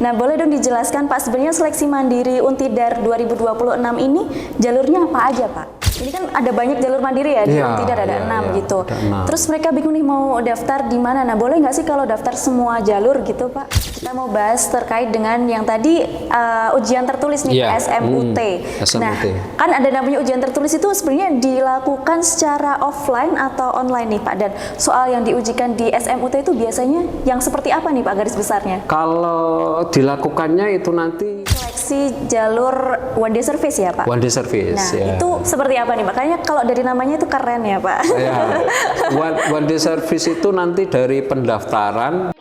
Nah, boleh dong dijelaskan Pak, sebenarnya seleksi mandiri Untidar 2026 ini jalurnya apa aja Pak? Ini kan ada banyak jalur mandiri ya, di Untidar ada 6 gitu. Ada 6. Terus mereka bingung nih mau daftar di mana. Nah, boleh nggak sih kalau daftar semua jalur gitu Pak? Kita mau bahas terkait dengan yang tadi ujian tertulis nih, SMUT. SMUT. Nah, kan ada namanya ujian tertulis itu sebenarnya dilakukan secara offline atau online nih Pak? Dan soal yang diujikan di SMUT itu biasanya yang seperti apa nih Pak garis besarnya? Kalau dilakukannya itu nanti seleksi jalur one day service ya Pak? one day service. Nah, ya. itu seperti apa nih Pak? Kayaknya kalau dari namanya itu keren ya Pak. Ya, one day service itu nanti dari pendaftaran.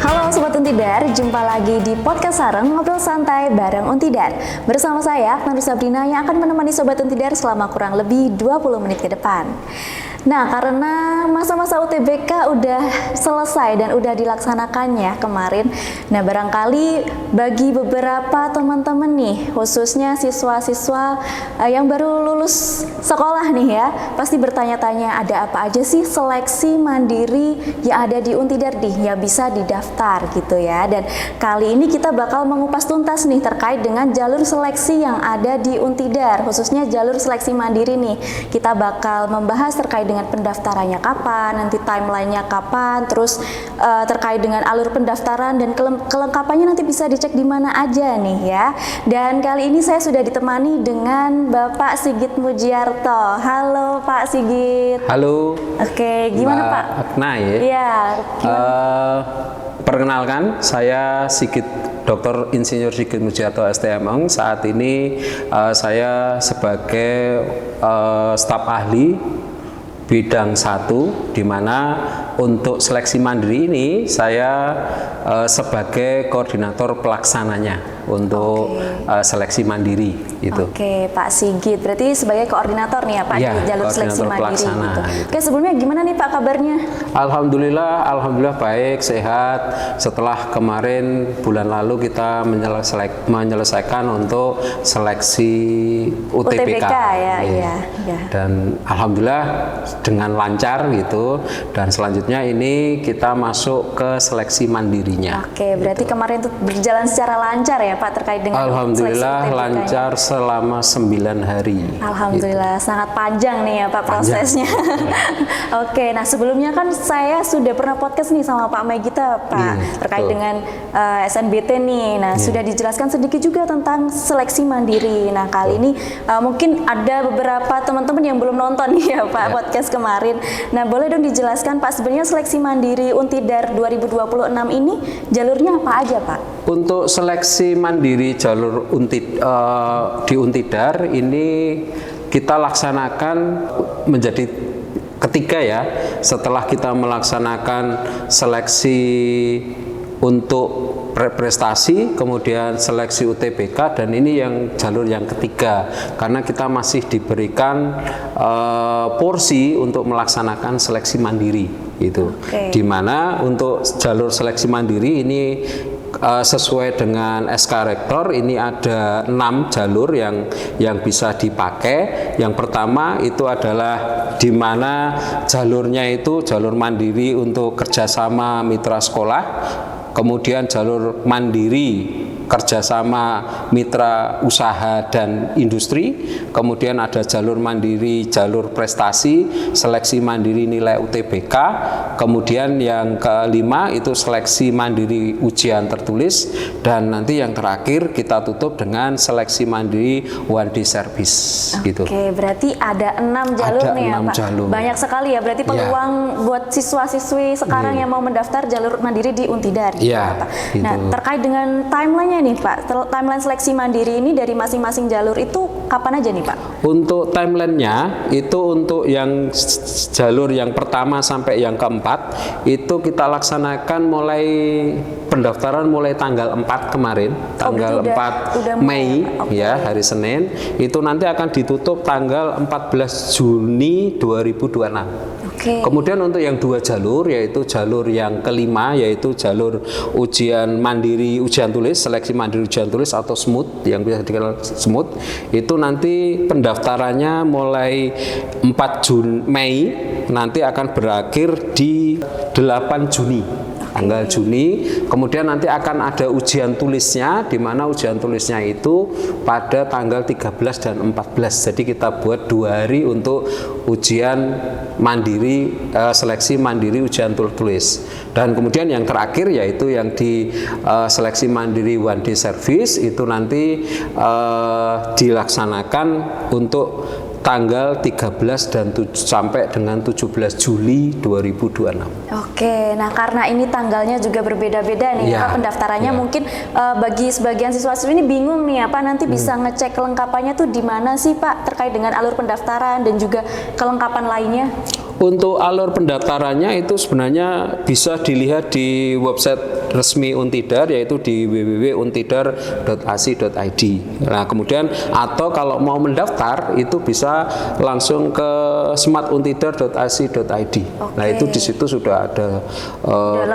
Halo Sobat Untidar, jumpa lagi di podcast Sareng Ngobrol Santai bareng Untidar. Bersama saya, Aknur Sabrina, yang akan menemani Sobat Untidar selama kurang lebih 20 menit ke depan. Nah, karena masa-masa UTBK udah selesai dan udah dilaksanakannya kemarin. Nah, barangkali bagi beberapa teman-teman nih, khususnya siswa-siswa yang baru lulus sekolah nih ya, pasti bertanya-tanya ada apa aja sih seleksi mandiri yang ada di Untidar nih, yang bisa didaftar gitu ya. Dan kali ini kita bakal mengupas tuntas nih terkait dengan jalur seleksi yang ada di Untidar, khususnya jalur seleksi mandiri nih. Kita bakal membahas terkait dengan pendaftarannya kapan, nanti timelinenya kapan, terus terkait dengan alur pendaftaran dan kelengkapannya nanti bisa dicek di mana aja nih ya. Dan kali ini saya sudah ditemani dengan Bapak Sigit Mujiarto. Halo Pak Sigit. Halo. Oke, gimana Mbak Pak? Akna ya. Iya. Perkenalkan, saya Sigit Dr. Insinyur Sigit Mujiarto STM. Saat ini saya sebagai staf ahli bidang 1, di mana untuk seleksi mandiri ini saya sebagai koordinator pelaksananya untuk seleksi mandiri itu. Oke, Pak Sigit, berarti sebagai koordinator nih ya Pak di jalur seleksi mandiri gitu. Oke, sebelumnya gimana nih Pak kabarnya? Alhamdulillah baik, sehat. Setelah kemarin bulan lalu kita menyelesaikan untuk seleksi UTBK ya. Dan alhamdulillah dengan lancar gitu, dan selanjutnya ini kita masuk ke seleksi mandirinya. Oke, berarti kemarin itu berjalan secara lancar ya Pak terkait dengan alhamdulillah lancar selama 9 hari. Alhamdulillah, sangat panjang nih ya Pak prosesnya. Oke, nah sebelumnya kan saya sudah pernah podcast nih sama Pak Megita Pak terkait dengan SNBT nih. Nah, sudah dijelaskan sedikit juga tentang seleksi mandiri. Nah, kali ini mungkin ada beberapa teman-teman yang belum nonton nih ya Pak podcast kemarin. Nah, boleh dong dijelaskan Pak, sebenarnya seleksi mandiri Untidar 2026 ini jalurnya apa aja Pak? Untuk seleksi mandiri jalur di Untidar ini kita laksanakan menjadi ketiga ya, setelah kita melaksanakan seleksi untuk prestasi, kemudian seleksi UTBK, dan ini yang jalur yang ketiga karena kita masih diberikan porsi untuk melaksanakan seleksi mandiri itu. Dimana untuk jalur seleksi mandiri ini sesuai dengan SK Rektor ini ada 6 jalur yang bisa dipakai. Yang pertama itu adalah di mana jalurnya itu jalur mandiri untuk kerjasama mitra sekolah, kemudian jalur mandiri kerjasama mitra usaha dan industri, kemudian ada jalur mandiri jalur prestasi, seleksi mandiri nilai UTBK, kemudian yang kelima itu seleksi mandiri ujian tertulis, dan nanti yang terakhir kita tutup dengan seleksi mandiri one day service. Gitu. Oke, berarti ada 6 jalur nih ya Pak. Jalur. Banyak sekali ya, berarti peluang buat siswa-siswi sekarang yang mau mendaftar jalur mandiri di Untidar. Iya. Gitu. Nah, terkait dengan timeline nih Pak, timeline seleksi mandiri ini dari masing-masing jalur itu kapan aja nih Pak? Untuk timelinenya itu untuk yang jalur yang pertama sampai yang keempat itu kita laksanakan mulai pendaftaran mulai tanggal 4 kemarin, tanggal 4 Mei ya, hari Senin, itu nanti akan ditutup tanggal 14 Juni 2026. Oke. Kemudian untuk yang 2 jalur, yaitu jalur yang kelima, yaitu jalur ujian mandiri ujian tulis, seleksi mandiri ujian tulis atau SMUT, yang bisa dikenal SMUT, itu nanti pendaftarannya mulai 4 Mei, nanti akan berakhir di 8 Juni. Tanggal Juni, kemudian nanti akan ada ujian tulisnya, di mana ujian tulisnya itu pada tanggal 13 dan 14. Jadi kita buat 2 hari untuk ujian mandiri, seleksi mandiri ujian tulis. Dan kemudian yang terakhir yaitu yang di seleksi mandiri one day service, itu nanti dilaksanakan untuk tanggal 13 dan sampai dengan 17 Juli 2026. Oke, nah karena ini tanggalnya juga berbeda-beda nih, Ya, Pak, pendaftarannya ya. mungkin bagi sebagian siswa-siswi ini bingung nih, apa nanti bisa ngecek kelengkapannya tuh di mana sih, Pak, terkait dengan alur pendaftaran dan juga kelengkapan lainnya? Untuk alur pendaftarannya itu sebenarnya bisa dilihat di website resmi Untidar, yaitu di www.untidar.ac.id. Nah, kemudian atau kalau mau mendaftar itu bisa langsung ke smartuntidar.ac.id. Nah, itu di situ sudah ada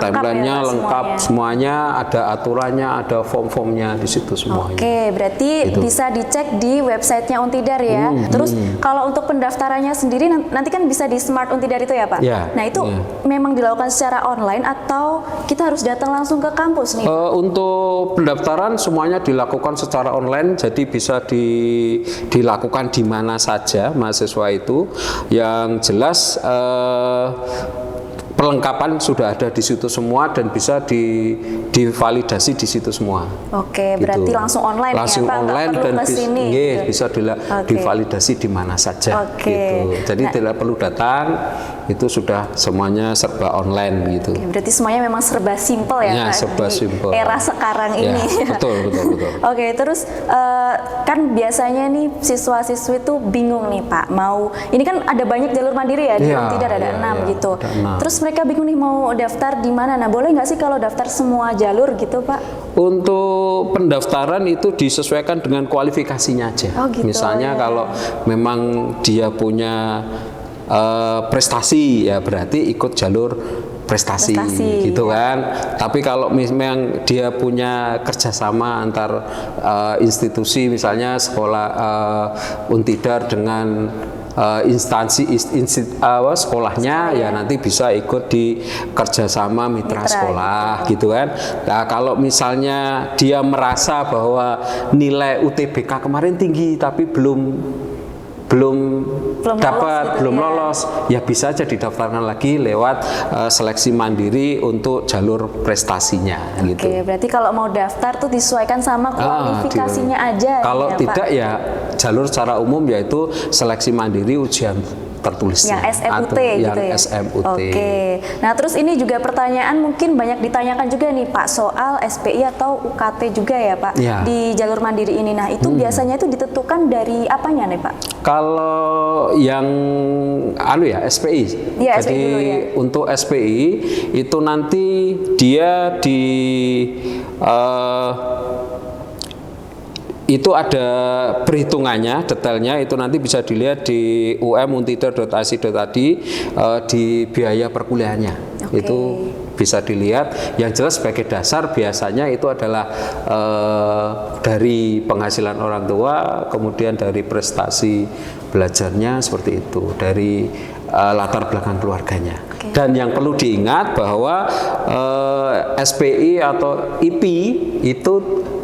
timelinenya ya, lengkap semuanya, ada aturannya, ada form-formnya di situ semuanya. Oke, berarti Gitu. bisa dicek di websitenya Untidar ya. Terus kalau untuk pendaftarannya sendiri nanti kan bisa di Smart Untidar itu ya, Pak? Ya, Nah, itu ya. memang dilakukan secara online atau kita harus datang langsung ke kampus nih? Untuk pendaftaran semuanya dilakukan secara online, jadi bisa dilakukan di mana saja mahasiswa itu. Yang jelas perlengkapan sudah ada di situ semua dan bisa divalidasi di situ semua. Oke, berarti Gitu. langsung online langsung ya, Pak? online Nggak perlu dan kesini, iya, gitu. bisa Oke. divalidasi di mana saja. Oke. Gitu. Jadi Nah, tidak perlu datang, itu sudah semuanya serba online gitu. oke, berarti semuanya memang serba simpel ya, Ya, Pak, serba di simpel. era sekarang Ya, ini. betul. Oke, terus kan biasanya nih siswa-siswi tuh bingung nih, Pak, mau ini kan ada banyak jalur mandiri ya, di Iya, Untidar ada iya, 6 iya, gitu. ada 6. Terus mereka bingung nih mau daftar di mana. Nah, boleh nggak sih kalau daftar semua jalur gitu, Pak? Untuk pendaftaran itu disesuaikan dengan kualifikasinya aja. Oh, gitu, Misalnya ya. kalau memang dia punya prestasi, ya berarti ikut jalur prestasi, gitu kan. Tapi kalau memang dia punya kerjasama antar institusi, misalnya sekolah Untidar dengan instansi sekolahnya, ya nanti bisa ikut di kerjasama mitra sekolah gitu kan. Nah, kalau misalnya dia merasa bahwa nilai UTBK kemarin tinggi tapi belum dapat, belum lolos, ya bisa aja didaftarkan lagi lewat seleksi mandiri untuk jalur prestasinya gitu. Oke, berarti kalau mau daftar tuh disesuaikan sama kualifikasinya aja. Kalau ya, tidak Pak? ya jalur secara umum yaitu seleksi mandiri ujian tertulisnya yang SMUT atau gitu yang ya. SMUT. Oke. Nah, terus ini juga pertanyaan mungkin banyak ditanyakan juga nih, Pak, soal SPI atau UKT juga ya, Pak, Ya. di jalur mandiri ini. Nah, itu biasanya itu ditentukan dari apanya nih, Pak? Kalau yang SPI. Iya, Jadi SPI dulu ya. untuk SPI itu nanti dia itu ada perhitungannya, detailnya itu nanti bisa dilihat di untidar.ac.id di biaya perkuliahannya. Oke. Itu bisa dilihat. Yang jelas sebagai dasar biasanya itu adalah dari penghasilan orang tua, kemudian dari prestasi belajarnya seperti itu, dari latar belakang keluarganya. Oke. Dan yang perlu diingat bahwa SPI atau IP itu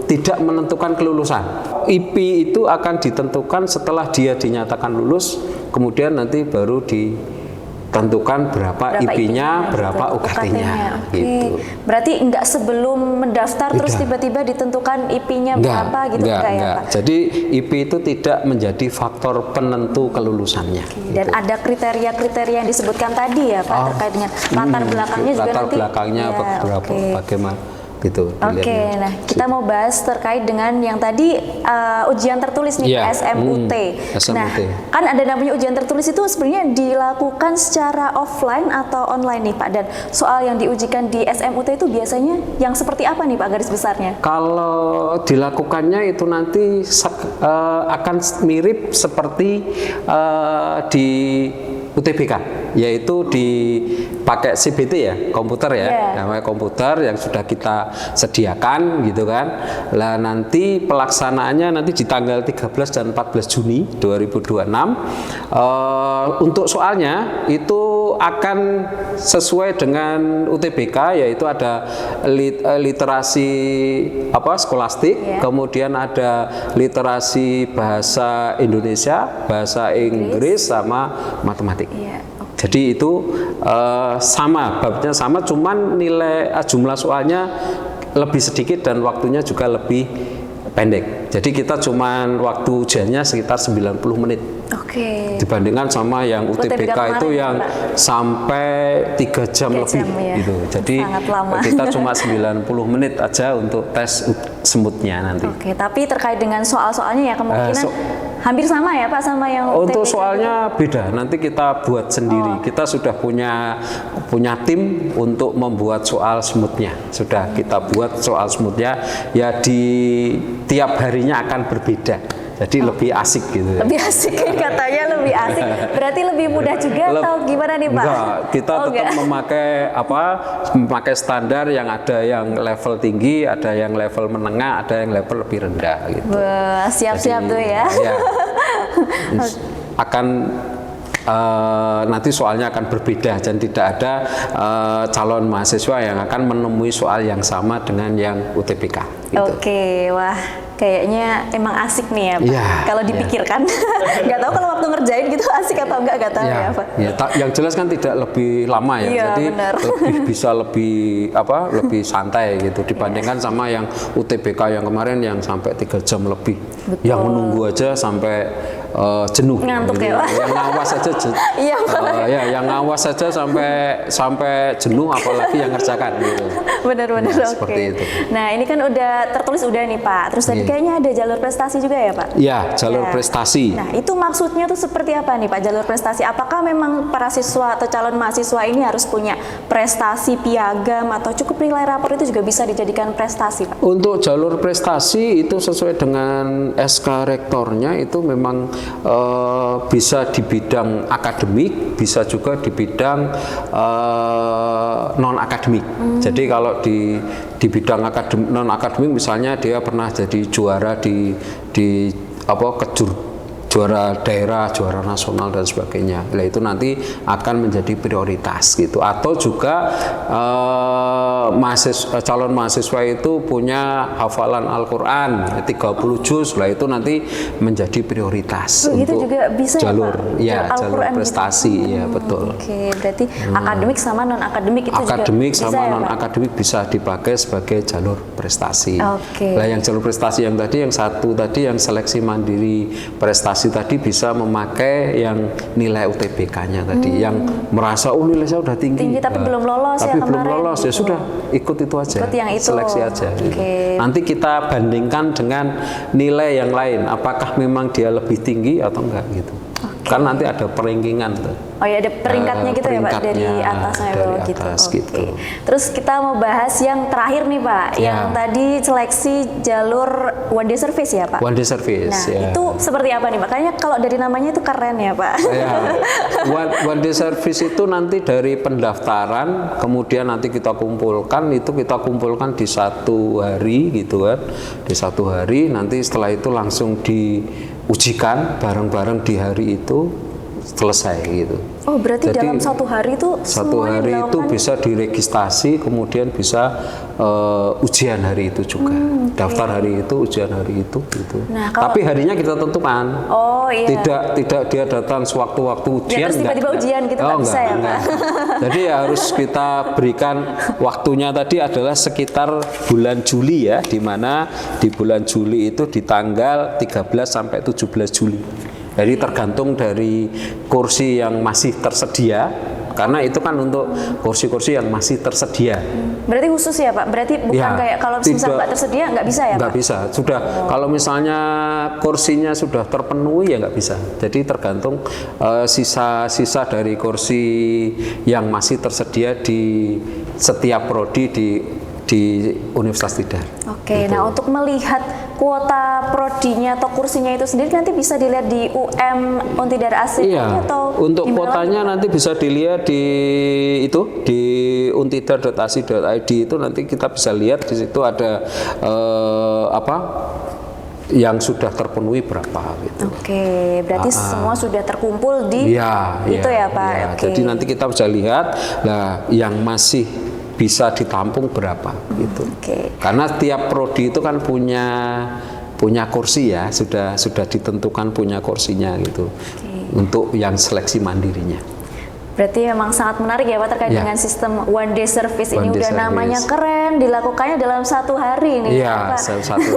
tidak menentukan kelulusan. IP itu akan ditentukan setelah dia dinyatakan lulus, kemudian nanti baru ditentukan berapa IP-nya, berapa UKT-nya. Oke. Gitu. Berarti enggak sebelum mendaftar terus Tidak. tiba-tiba ditentukan IP-nya berapa gitu enggak ya, Pak? Jadi IP itu tidak menjadi faktor penentu kelulusannya. Dan gitu. ada kriteria-kriteria yang disebutkan tadi ya, Pak, terkait dengan latar belakangnya juga latar nanti. belakangnya Ya, berapa, oke. bagaimana gitu. Oke, dilihatnya. nah kita mau bahas terkait dengan yang tadi ujian tertulis nih, Iya, SMUT. SMUT. Nah, kan ada namanya ujian tertulis itu sebenarnya dilakukan secara offline atau online nih, Pak. Dan soal yang diujikan di SMUT itu biasanya yang seperti apa nih, Pak, garis besarnya? Kalau dilakukannya itu nanti akan mirip seperti di UTBK, yaitu dipakai CBT ya, komputer ya, namanya komputer yang sudah kita sediakan gitu kan. Lah nanti pelaksanaannya nanti di tanggal 13 dan 14 Juni 2026. Untuk soalnya itu akan sesuai dengan UTBK, yaitu ada literasi skolastik, kemudian ada literasi bahasa Indonesia, bahasa Inggris sama matematik. Jadi itu sama, babnya sama, cuman nilai jumlah soalnya lebih sedikit dan waktunya juga lebih pendek. Jadi kita cuman waktu ujiannya sekitar 90 menit. Dibandingkan sama yang UTBK itu yang sampai 3 jam lebih gitu. Jadi kita cuma 90 menit aja untuk tes semutnya nanti. Tapi terkait dengan soal-soalnya ya kemungkinan hampir sama ya Pak sama yang UTBK. Untuk soalnya beda, nanti kita buat sendiri. Kita sudah punya tim untuk membuat soal semutnya. Sudah kita buat soal semutnya ya, di tiap harinya akan berbeda. Jadi lebih asik gitu ya. Lebih asik katanya, lebih asik. Berarti lebih mudah juga atau gimana nih Pak? Enggak, kita tetap memakai standar yang ada yang level tinggi, ada yang level menengah, ada yang level lebih rendah gitu. Siap-siap tuh ya. Akan nanti soalnya akan berbeda dan tidak ada calon mahasiswa yang akan menemui soal yang sama dengan yang UTBK gitu. Wah kayaknya emang asik nih ya Pak. Kalau dipikirkan nggak tahu kalau waktu ngerjain gitu asik atau nggak tahu ya Pak. Yang jelas kan tidak lebih lama ya, jadi lebih santai gitu dibandingkan sama yang UTBK yang kemarin yang sampai 3 jam lebih. Yang menunggu aja sampai jenuh. Ngantuk ya Pak. Yang ngawas aja yang ngawas saja sampai jenuh, apalagi yang ngerjakan gitu. Benar-benar seperti itu. Nah ini kan udah tertulis nih Pak. Terus tadi kayaknya ada jalur prestasi juga ya Pak? Iya, jalur prestasi. Nah itu maksudnya tuh seperti apa nih Pak jalur prestasi? Apakah memang para siswa atau calon mahasiswa ini harus punya prestasi piagam atau cukup nilai rapor itu juga bisa dijadikan prestasi Pak? Untuk jalur prestasi itu sesuai dengan SK rektornya itu memang bisa di bidang akademik, bisa juga di bidang non akademik. Jadi kalau di bidang non akademik misalnya dia pernah jadi juara di juara daerah, juara nasional dan sebagainya. Nah, itu nanti akan menjadi prioritas gitu. Atau juga calon mahasiswa itu punya hafalan Al-Qur'an 30 juz, lah itu nanti menjadi prioritas untuk juga bisa jalur jalur prestasi gitu. Ya betul. Berarti akademik sama non akademik itu akademik juga sama bisa non akademik bisa dipakai sebagai jalur prestasi. Nah, yang jalur prestasi yang tadi yang satu tadi yang seleksi mandiri prestasi tadi bisa memakai yang nilai UTBK-nya tadi, yang merasa nilai saya udah tinggi tapi belum lolos ya sudah ikut itu aja, seleksi aja. Nanti kita bandingkan dengan nilai yang lain, apakah memang dia lebih tinggi atau enggak gitu. Kan nanti ada peringkingan tuh. Ada peringkatnya gitu ya Pak, dari atas sampai bawah gitu. Terus kita mau bahas yang terakhir nih Pak, yang tadi seleksi jalur one day service ya Pak. One day service. Nah itu seperti apa nih Pak? Kayaknya kalau dari namanya itu keren ya Pak. One day service itu nanti dari pendaftaran, kemudian nanti kita kumpulkan di 1 hari gitu kan, di 1 hari. Nanti setelah itu langsung diujikan bareng-bareng di hari itu selesai gitu. Berarti jadi, dalam 1 hari itu bisa diregistrasi, kemudian bisa ujian hari itu juga. Daftar hari itu, ujian hari itu gitu. Tapi harinya kita tentukan. Tidak dia datang sewaktu-waktu ujian. Terus tiba-tiba ujian gitu nggak bisa ya Pak? Jadi harus kita berikan waktunya tadi adalah sekitar bulan Juli ya, di mana di bulan Juli itu di tanggal 13 sampai 17 Juli. Jadi tergantung dari kursi yang masih tersedia, karena itu kan untuk kursi-kursi yang masih tersedia. Berarti khusus ya Pak? Berarti bukan kayak kalau misalnya nggak tersedia nggak bisa ya Pak? Nggak bisa, sudah kalau misalnya kursinya sudah terpenuhi ya nggak bisa. Jadi tergantung sisa-sisa dari kursi yang masih tersedia di setiap prodi di Universitas Tidar. Oke, Gitu. nah untuk melihat kuota prodinya atau kursinya itu sendiri nanti bisa dilihat di Untidar AC Iya, atau untuk di mana kuotanya lagi? nanti bisa dilihat di di untidar.ac.id itu nanti kita bisa lihat di situ ada yang sudah terpenuhi berapa gitu. Oke, berarti semua sudah terkumpul di itu ya Pak. iya. Oke. Jadi nanti kita bisa lihat lah yang masih bisa ditampung berapa gitu. Oke. Karena tiap prodi itu kan punya kursi ya, sudah ditentukan punya kursinya gitu. Untuk yang seleksi mandirinya. Berarti memang sangat menarik ya Pak terkait Ya. dengan sistem one day service ini One day udah service. namanya keren, dilakukannya dalam 1 hari nih Iya, Pak. satu.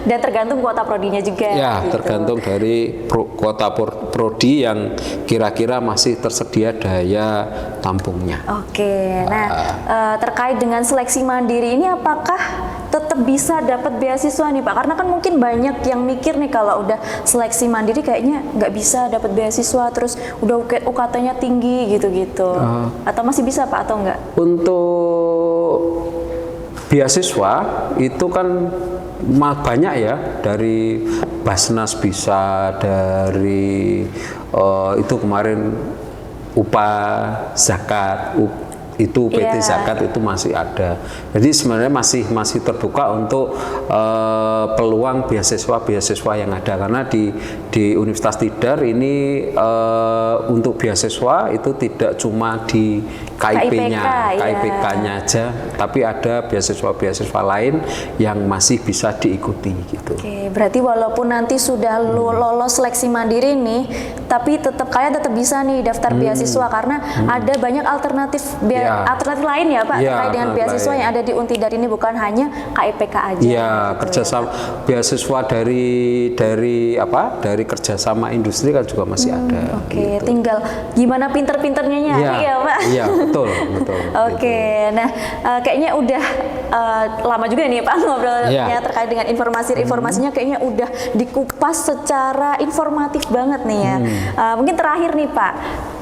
Dan tergantung kuota prodinya juga. Ya, gitu. tergantung dari kuota prodi yang kira-kira masih tersedia daya tampungnya. Oke, nah terkait dengan seleksi mandiri ini apakah tetap bisa dapat beasiswa nih Pak? Karena kan mungkin banyak yang mikir nih kalau udah seleksi mandiri kayaknya nggak bisa dapat beasiswa, terus udah UKT-nya tinggi gitu-gitu. Atau masih bisa Pak atau enggak? Untuk beasiswa itu kan banyak ya, dari Basnas bisa, dari itu kemarin upah zakat itu PT Iya. zakat itu masih ada. Jadi sebenarnya masih terbuka untuk peluang beasiswa yang ada, karena di Universitas Tidar ini untuk beasiswa itu tidak cuma di KIP-nya, KIPK-nya aja, tapi ada beasiswa lain yang masih bisa diikuti gitu. Oke, berarti walaupun nanti sudah lolos seleksi mandiri nih, tapi tetap bisa nih daftar beasiswa karena ada banyak alternatif alternatif lain ya Pak Iya, terkait dengan beasiswa lain. yang ada di Untidar ini, bukan hanya KIPK aja. Iya, gitu. kerjasama beasiswa dari kerjasama industri kan juga masih ada. Oke, tinggal gimana pinter-pinternya nyari ya Pak. Iya, betul. Oke, nah kayaknya udah lama juga nih Pak ngobrolnya Iya. terkait dengan informasinya kayaknya udah dikupas secara informatif banget nih ya. Mungkin terakhir nih Pak,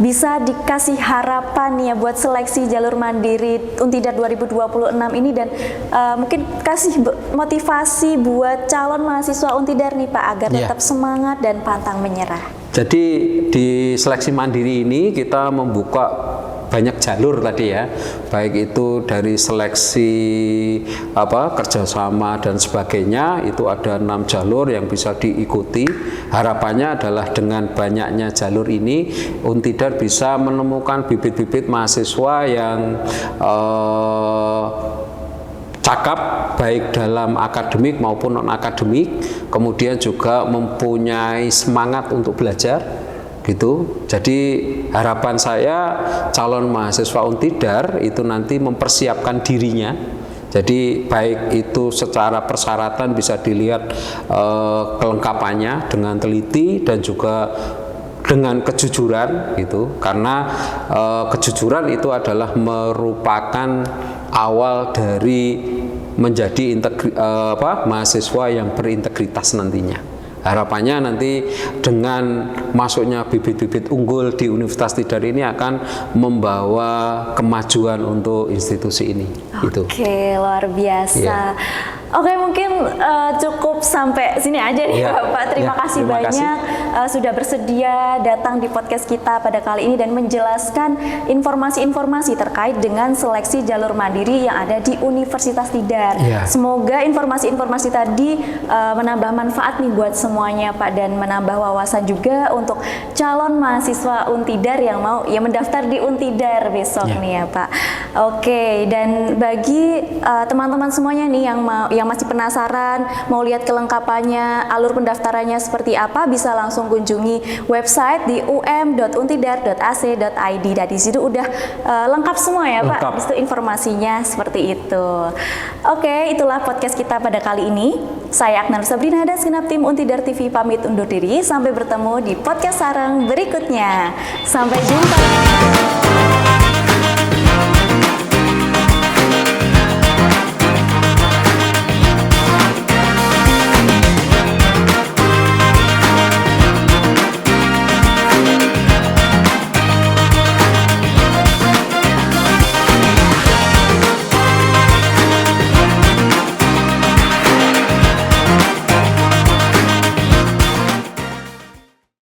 bisa dikasih harapan nih ya buat seleksi jalur mandiri Untidar 2026 ini, dan mungkin kasih motivasi buat calon mahasiswa Untidar nih Pak agar Iya. tetap semangat dan pantang menyerah. Jadi di seleksi mandiri ini kita membuka banyak jalur tadi ya, baik itu dari seleksi kerjasama dan sebagainya, itu ada 6 jalur yang bisa diikuti. Harapannya adalah dengan banyaknya jalur ini Untidar bisa menemukan bibit-bibit mahasiswa yang cakap baik dalam akademik maupun non akademik, kemudian juga mempunyai semangat untuk belajar gitu. Jadi harapan saya calon mahasiswa Untidar itu nanti mempersiapkan dirinya. Jadi baik itu secara persyaratan bisa dilihat kelengkapannya dengan teliti dan juga dengan kejujuran gitu. Karena kejujuran itu adalah merupakan awal dari menjadi mahasiswa yang berintegritas nantinya. Harapannya nanti dengan masuknya bibit-bibit unggul di Universitas Tidar ini akan membawa kemajuan untuk institusi ini. Oke, luar biasa. Iya. Oke, mungkin cukup sampai sini aja nih Iya. Bapak. Terima Iya, kasih terima banyak sudah bersedia datang di podcast kita pada kali ini dan menjelaskan informasi-informasi terkait dengan seleksi jalur mandiri yang ada di Universitas Tidar. Iya. Semoga informasi-informasi tadi menambah manfaat nih buat semuanya Pak, dan menambah wawasan juga untuk calon mahasiswa Untidar yang mau mendaftar di Untidar besok nih ya Pak. Oke, dan bagi teman-teman semuanya nih yang masih penasaran mau lihat kelengkapannya, alur pendaftarannya seperti apa, bisa langsung kunjungi website di um.untidar.ac.id, dan di situ udah lengkap semua ya Pak. Di situ informasinya seperti itu. Oke, itulah podcast kita pada kali ini. Saya Aknar Sabrina dan segenap tim Untidar TV pamit undur diri. Sampai bertemu di podcast sareng berikutnya. Sampai jumpa.